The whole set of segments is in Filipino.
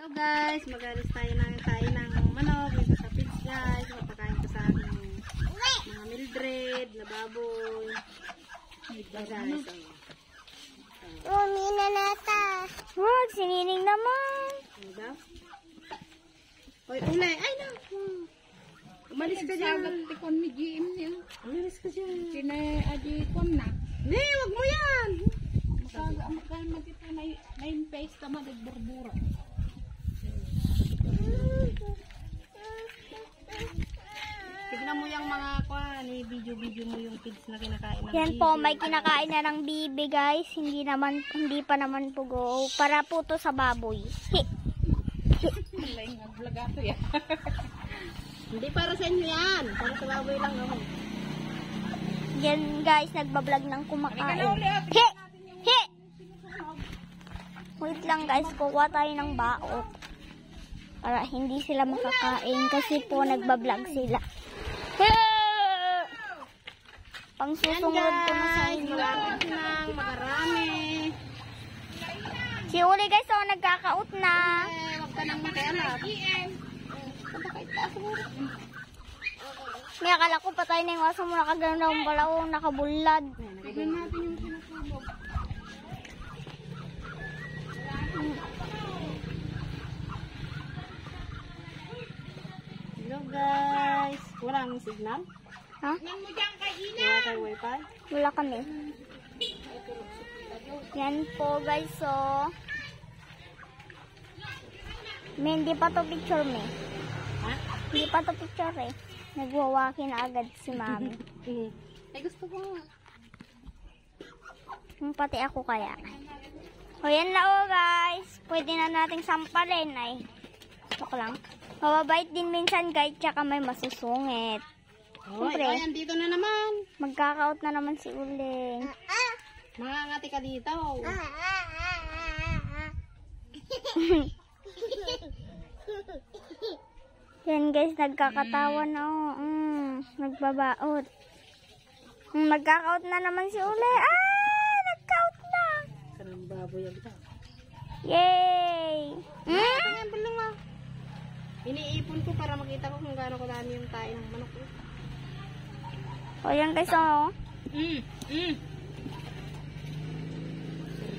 Hello guys, mag-alis tayo ng kain ng manok dito sa pigs guys. Mapakain ko sa aking mga Mildred na baboy. Guys, Umi na nata. Wag, sinining naman. ano daw? Hoy, ulay. Ay na. Umalis ka dyan. Tikon ni GM niya. Umalis ka dyan. Sina aji kon na. Nee, wag mo yan. Makal matito na yung face ka magburbura. Tignan mo yung mga video mo yung pigs na kinakain ng Yan po, may kinakain na ng bibi guys. Hindi pa naman pugo. Para po to sa baboy. Wala yung vlogato yan. Hindi para sa inyo yan. Para sa baboy lang naman. Yan guys, nagbablog ng kumakain. He! He! Wait lang guys, kukuha tayo ng baok. Para hindi sila makakain kasi po nagbablog sila. Pang susunod ko na sa inyo. Makarami. Si Uli guys, oh, nagkakaut na. Huwag ka nang makialam. May akala ko patay na yung aso mo, nakagano'n daw pala, oh, nakabulad. Tignan natin yung sinasubok. Hello guys. Walang signal? Ha? Tignan mo dyan kay Ina. Wala tayong wifi? Wala kami. Yan po guys, so. May hindi pa to picture me. Ha? Hindi pa to picture eh. Nagwawaki na agad si mami. Ay gusto ko. Pati ako kaya. O yan na o guys. Pwede na nating sampalin ay. Ito lang. Mababait din minsan guys, tsaka may masusungit. Siyempre. Ay, andito na naman. Magkakaut na naman si Uling. Mangangati ka dito. Yan guys, nagkakatawa na oh. Nagbabaot. Magkakaut na naman si Uli. Nagkaut na. Sarang baboy ang ito. Yay! Ayan, bilang nga. Iniipon ko para makita ko kung gaano kadami yung tayo ng manok. O yan guys, oh.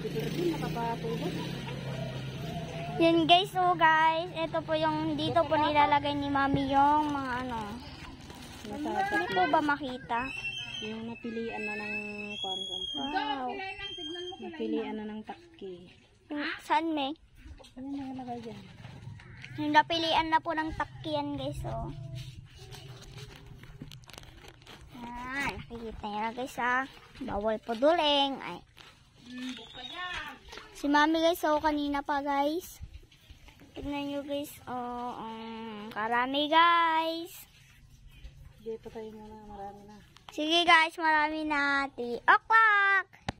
Pwede nakapatubos. Yan guys, oh guys. Ito po yung, dito po nilalagay ni mami yung mga ano. Hindi po ba makita? Yung napilian na ng kwanzan. Wow. Tignan mo. Napilian na ng takki. Saan may? Ano na nalagay dyan? Yung napilian na po ng takyan guys, oh. Nakikita nyo na guys, ah. Bawal po duling. Ay. Si mami guys, oh, kanina pa guys. Tignan nyo guys, oh, karami guys. Dito tayo muna, marami na. Sige guys, marami na. 3 o'clock.